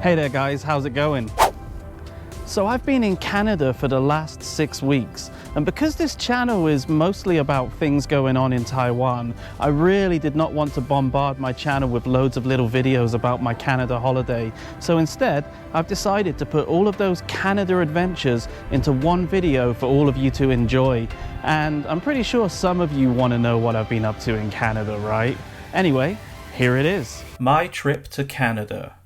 Hey there guys, how's it going? So I've been in Canada for the last 6 weeks, and because this channel is mostly about things going on in Taiwan, I really did not want to bombard my channel with loads of little videos about my Canada holiday. So instead, I've decided to put all of those Canada adventures into one video for all of you to enjoy. And I'm pretty sure some of you want to know what I've been up to in Canada, right? Anyway, here it is. My trip to Canada.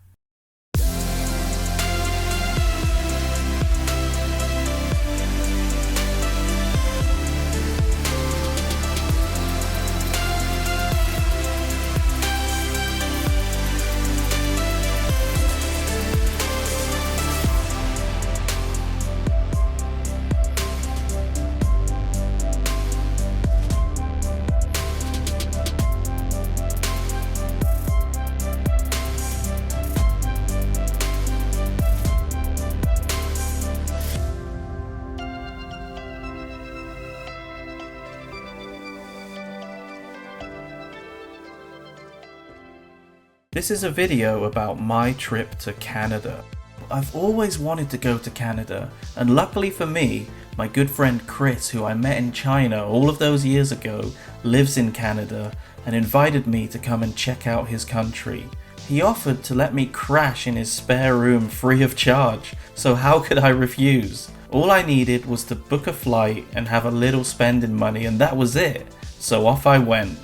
This is a video about my trip to Canada. I've always wanted to go to Canada, and luckily for me, my good friend Chris, who I met in China all of those years ago, lives in Canada and invited me to come and check out his country. He offered to let me crash in his spare room free of charge, so how could I refuse? All I needed was to book a flight and have a little spending money, and that was it. So off I went.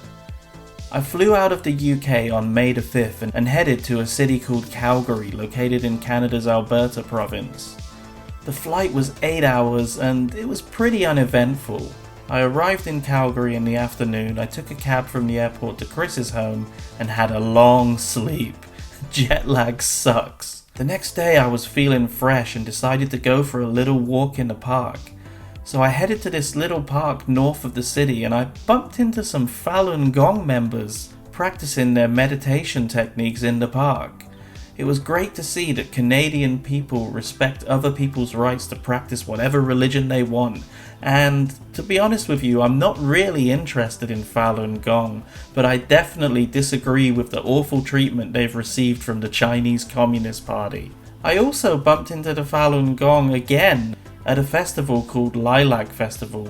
I flew out of the UK on May the 5th and headed to a city called Calgary, located in Canada's Alberta province. The flight was 8 hours and it was pretty uneventful. I arrived in Calgary in the afternoon, I took a cab from the airport to Chris's home and had a long sleep. Jet lag sucks. The next day I was feeling fresh and decided to go for a little walk in the park. So I headed to this little park north of the city and I bumped into some Falun Gong members practicing their meditation techniques in the park. It was great to see that Canadian people respect other people's rights to practice whatever religion they want. And to be honest with you, I'm not really interested in Falun Gong, but I definitely disagree with the awful treatment they've received from the Chinese Communist Party. I also bumped into the Falun Gong again at a festival called Lilac Festival.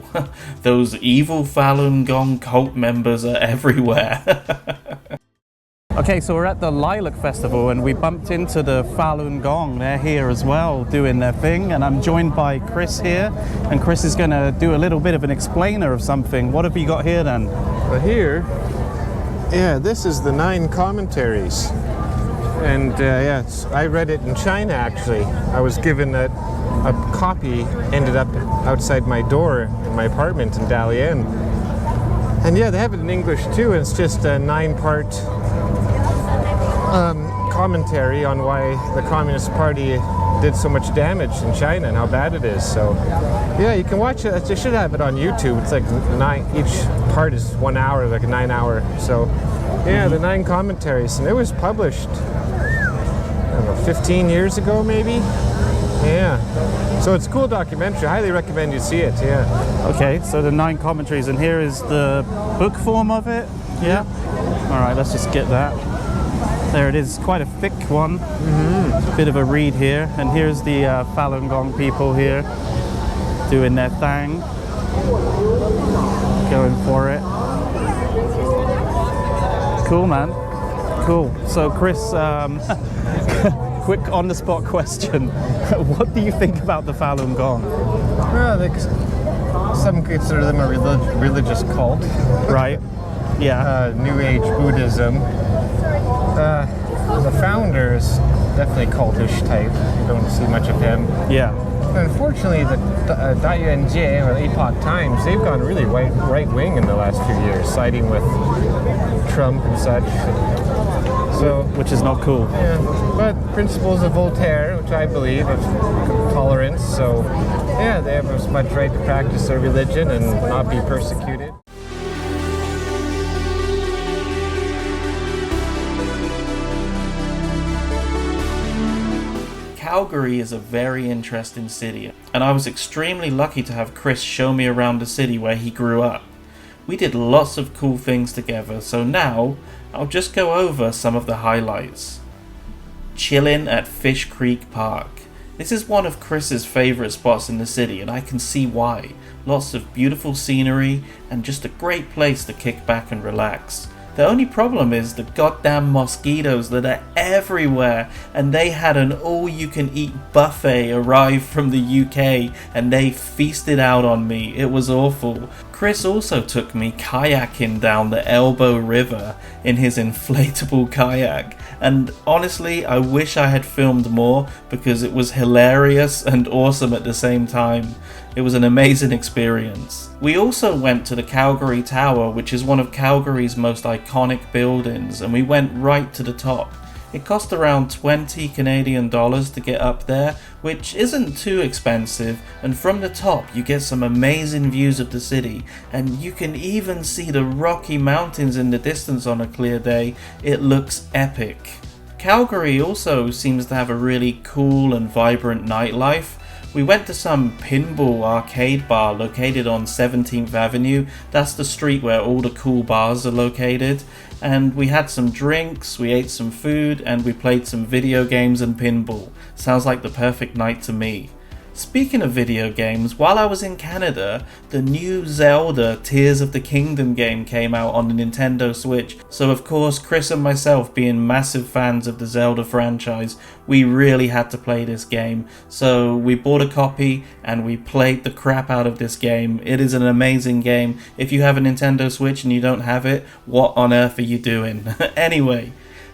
Those evil Falun Gong cult members are everywhere. Okay, so we're at the Lilac Festival and we bumped into the Falun Gong. They're here as well doing their thing, and I'm joined by Chris here, and Chris is going to do a little bit of an explainer of something. What have you got here then? But here, this is the 9 commentaries. And I read it in China actually. I was given a copy, ended up outside my door in my apartment in Dalian. And they have it in English too, and it's just a 9-part commentary on why the Communist Party did so much damage in China and how bad it is. So you can watch it. They should have it on YouTube. It's like 9, each part is 1 hour, like a 9-hour. So the 9 commentaries, and it was published, I don't know, 15 years ago maybe. So it's a cool documentary. I highly recommend you see it. Okay, so the 9 commentaries, and here is the book form of it. Alright, let's just get that. There it is, quite a thick one. Bit of a read here, and here's the Falun Gong people here doing their thing, going for it. Cool, man. Cool. So Chris, quick on-the-spot question. What do you think about the Falun Gong? Well, some consider them a religious cult. Right. New Age Buddhism. The founder is definitely cultish type. You don't see much of him. Unfortunately, the Daiyuanjie, or Epoch Times, they've gone really right-wing in the last few years, siding with Trump and such. So, which is not cool. But principles of Voltaire, which I believe, of tolerance. So, they have as much right to practice their religion and not be persecuted. Calgary is a very interesting city, and I was extremely lucky to have Chris show me around the city where he grew up. We did lots of cool things together, so now I'll just go over some of the highlights. chilling at Fish Creek Park. This is one of Chris's favorite spots in the city, and I can see why. Lots of beautiful scenery and just a great place to kick back and relax. The only problem is the goddamn mosquitoes that are everywhere, and they had an all-you-can-eat buffet arrive from the UK and they feasted out on me. It was awful. Chris also took me kayaking down the Elbow River in his inflatable kayak, and honestly I wish I had filmed more because it was hilarious and awesome at the same time. It was an amazing experience. We also went to the Calgary Tower, which is one of Calgary's most iconic buildings, and we went right to the top. It cost around 20 Canadian dollars to get up there, which isn't too expensive, and from the top you get some amazing views of the city, and you can even see the Rocky Mountains in the distance on a clear day. It looks epic. Calgary also seems to have a really cool and vibrant nightlife. We went to some pinball arcade bar located on 17th Avenue. That's the street where all the cool bars are located. And we had some drinks, we ate some food, and we played some video games and pinball. Sounds like the perfect night to me. Speaking of video games, while I was in Canada, the new Zelda Tears of the Kingdom game came out on the Nintendo Switch, so of course Chris and myself, being massive fans of the Zelda franchise, we really had to play this game. So we bought a copy and we played the crap out of this game. It is an amazing game. If you have a Nintendo Switch and you don't have it, what on earth are you doing? Anyway,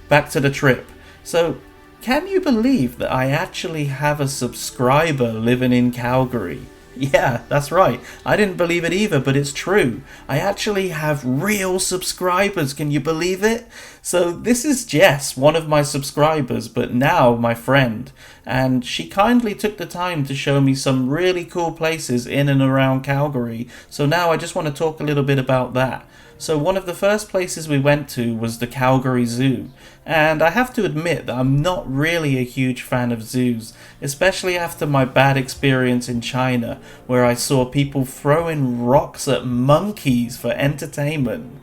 back to the trip. So, can you believe that I actually have a subscriber living in Calgary? Yeah, that's right. I didn't believe it either, but it's true. I actually have real subscribers. Can you believe it? So this is Jess, one of my subscribers, but now my friend. And she kindly took the time to show me some really cool places in and around Calgary. So now I just want to talk a little bit about that. So one of the first places we went to was the Calgary Zoo, and I have to admit that I'm not really a huge fan of zoos, especially after my bad experience in China, where I saw people throwing rocks at monkeys for entertainment.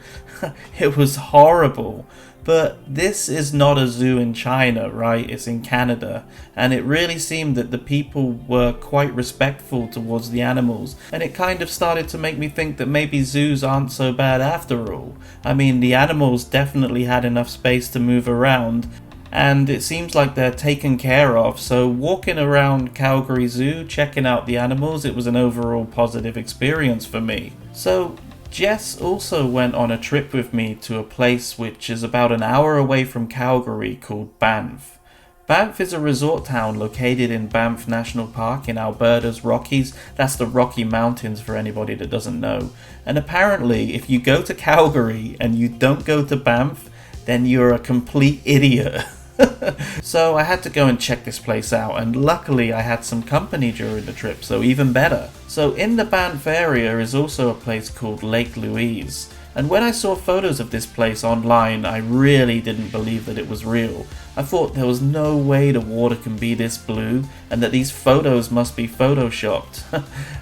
It was horrible. But this is not a zoo in China, right? It's in Canada. And it really seemed that the people were quite respectful towards the animals. And it kind of started to make me think that maybe zoos aren't so bad after all. I mean, the animals definitely had enough space to move around. And it seems like they're taken care of. So walking around Calgary Zoo, checking out the animals, it was an overall positive experience for me. So Jess also went on a trip with me to a place which is about an hour away from Calgary called Banff. Banff is a resort town located in Banff National Park in Alberta's Rockies. That's the Rocky Mountains for anybody that doesn't know. And apparently, if you go to Calgary and you don't go to Banff, then you're a complete idiot. So I had to go and check this place out, and luckily I had some company during the trip, so even better. So in the Banff area is also a place called Lake Louise, and when I saw photos of this place online, I really didn't believe that it was real. I thought there was no way the water can be this blue, and that these photos must be photoshopped.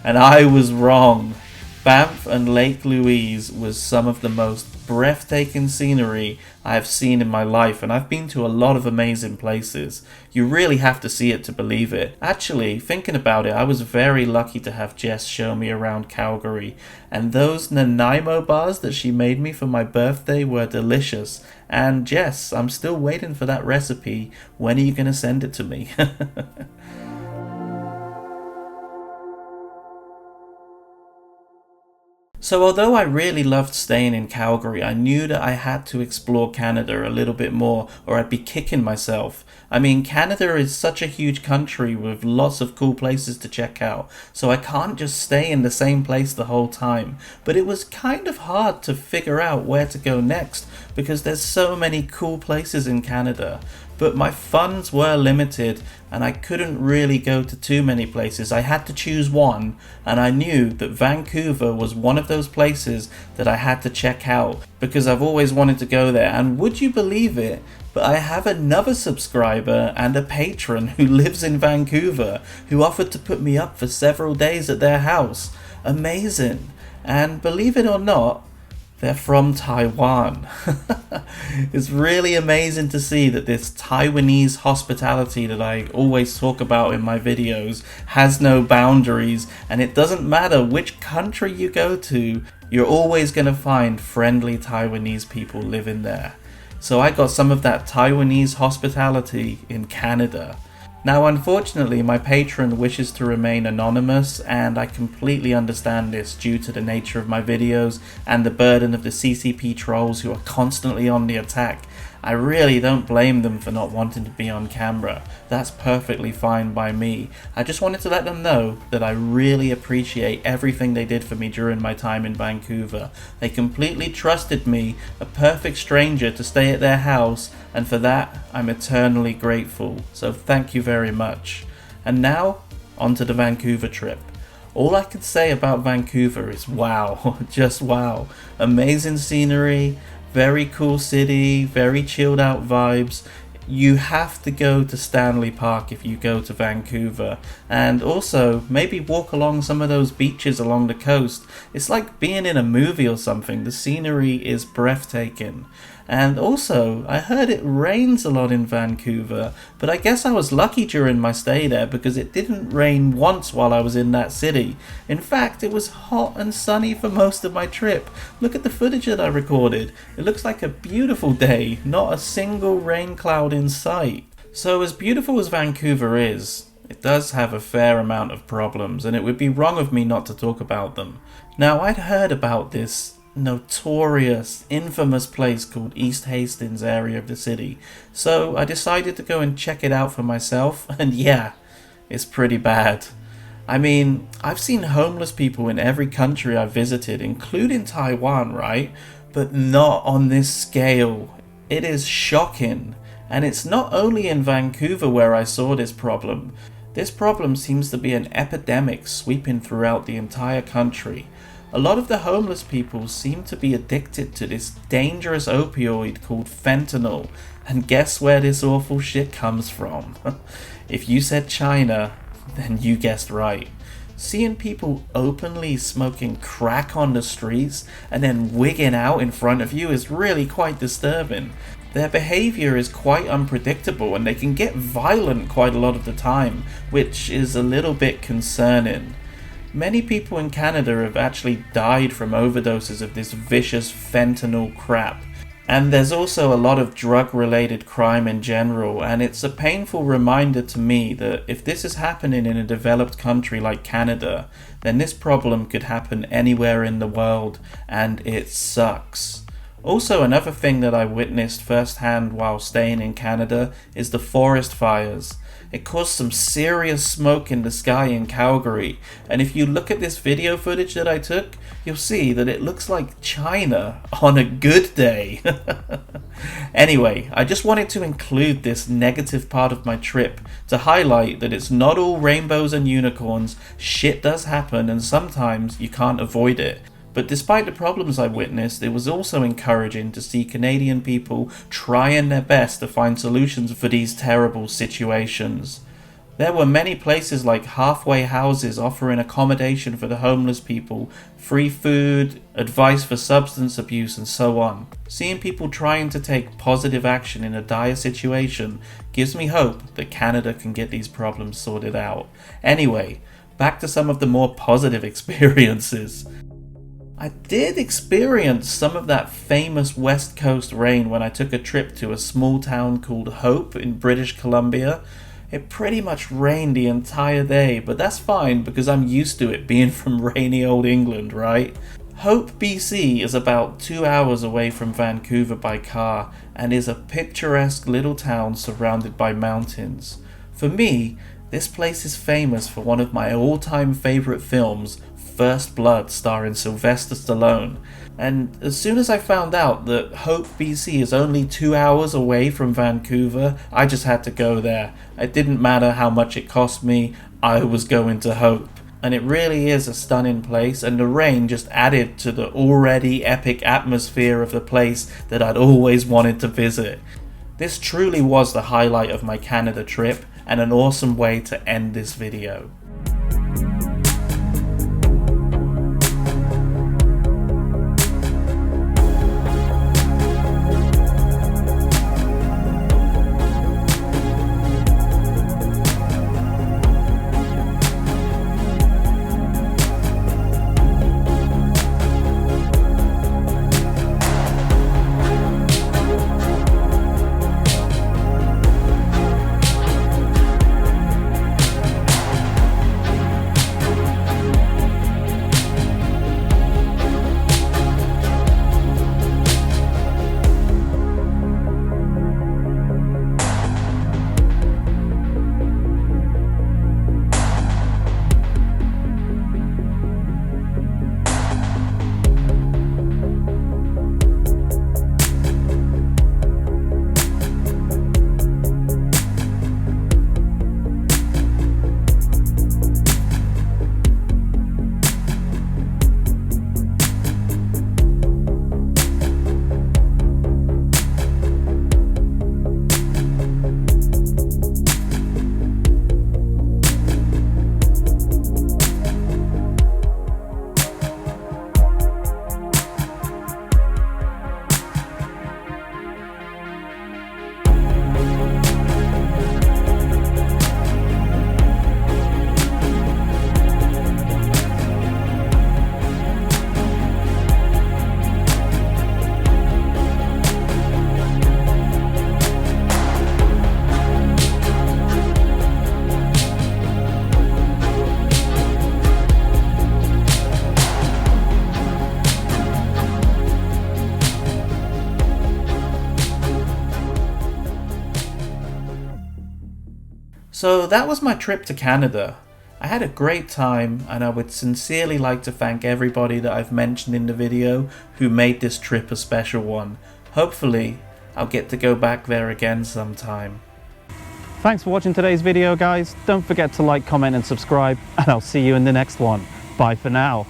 And I was wrong. Banff and Lake Louise was some of the most breathtaking scenery I have seen in my life, and I've been to a lot of amazing places. You really have to see it to believe it. Actually, thinking about it, I was very lucky to have Jess show me around Calgary, and those Nanaimo bars that she made me for my birthday were delicious. And Jess, I'm still waiting for that recipe. When are you going to send it to me? So although I really loved staying in Calgary, I knew that I had to explore Canada a little bit more or I'd be kicking myself. I mean, Canada is such a huge country with lots of cool places to check out, so I can't just stay in the same place the whole time. But it was kind of hard to figure out where to go next because there's so many cool places in Canada. But my funds were limited and I couldn't really go to too many places. I had to choose one, and I knew that Vancouver was one of those places that I had to check out because I've always wanted to go there. And would you believe it, but I have another subscriber and a patron who lives in Vancouver who offered to put me up for several days at their house. Amazing. And believe it or not, they're from Taiwan. It's really amazing to see that this Taiwanese hospitality that I always talk about in my videos has no boundaries, and it doesn't matter which country you go to, you're always going to find friendly Taiwanese people living there. So I got some of that Taiwanese hospitality in Canada. Now, unfortunately, my patron wishes to remain anonymous, and I completely understand this due to the nature of my videos and the burden of the CCP trolls who are constantly on the attack. I really don't blame them for not wanting to be on camera. That's perfectly fine by me. I just wanted to let them know that I really appreciate everything they did for me during my time in Vancouver. They completely trusted me, a perfect stranger, to stay at their house, and for that, I'm eternally grateful. So thank you very much. And now, on to the Vancouver trip. All I can say about Vancouver is wow, just wow. Amazing scenery, very cool city, very chilled out vibes. You have to go to Stanley Park if you go to Vancouver, and also maybe walk along some of those beaches along the coast. It's like being in a movie or something. The scenery is breathtaking. And also, I heard it rains a lot in Vancouver, but I guess I was lucky during my stay there because it didn't rain once while I was in that city. In fact, it was hot and sunny for most of my trip. Look at the footage that I recorded. It looks like a beautiful day, not a single rain cloud in sight. So as beautiful as Vancouver is, it does have a fair amount of problems, and it would be wrong of me not to talk about them. Now, I'd heard about this notorious, infamous place called East Hastings area of the city, so I decided to go and check it out for myself, and yeah, it's pretty bad. I mean, I've seen homeless people in every country I've visited, including Taiwan, right? But not on this scale. It is shocking. And it's not only in Vancouver where I saw this problem. This problem seems to be an epidemic sweeping throughout the entire country. A lot of the homeless people seem to be addicted to this dangerous opioid called fentanyl. And guess where this awful shit comes from? If you said China, then you guessed right. Seeing people openly smoking crack on the streets and then wigging out in front of you is really quite disturbing. Their behavior is quite unpredictable and they can get violent quite a lot of the time, which is a little bit concerning. Many people in Canada have actually died from overdoses of this vicious fentanyl crap. And there's also a lot of drug-related crime in general, and it's a painful reminder to me that if this is happening in a developed country like Canada, then this problem could happen anywhere in the world, and it sucks. Also, another thing that I witnessed firsthand while staying in Canada is the forest fires. It caused some serious smoke in the sky in Calgary, and if you look at this video footage that I took, you'll see that it looks like China on a good day. Anyway, I just wanted to include this negative part of my trip to highlight that it's not all rainbows and unicorns. Shit does happen and sometimes you can't avoid it. But despite the problems I witnessed, it was also encouraging to see Canadian people trying their best to find solutions for these terrible situations. There were many places like halfway houses offering accommodation for the homeless people, free food, advice for substance abuse, and so on. Seeing people trying to take positive action in a dire situation gives me hope that Canada can get these problems sorted out. Anyway, back to some of the more positive experiences. I did experience some of that famous West Coast rain when I took a trip to a small town called Hope in British Columbia. It pretty much rained the entire day, but that's fine because I'm used to it being from rainy old England, right? Hope, BC is about 2 hours away from Vancouver by car and is a picturesque little town surrounded by mountains. For me, this place is famous for one of my all-time favorite films, First Blood, starring Sylvester Stallone. And as soon as I found out that Hope, BC is only 2 hours away from Vancouver, I just had to go there. It didn't matter how much it cost me, I was going to Hope. And it really is a stunning place, and the rain just added to the already epic atmosphere of the place that I'd always wanted to visit. This truly was the highlight of my Canada trip, and an awesome way to end this video. So that was my trip to Canada. I had a great time, and I would sincerely like to thank everybody that I've mentioned in the video who made this trip a special one. Hopefully, I'll get to go back there again sometime. Thanks for watching today's video, guys. Don't forget to like, comment and subscribe, and I'll see you in the next one. Bye for now.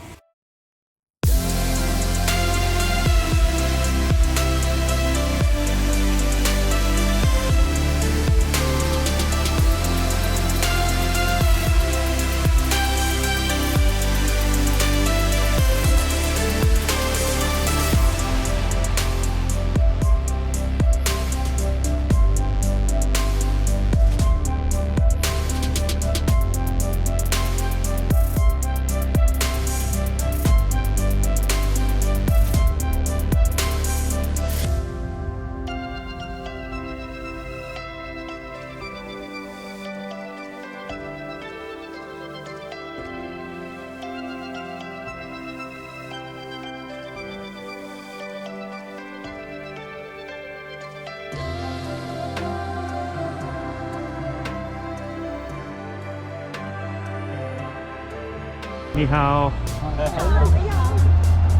你好，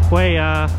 会啊。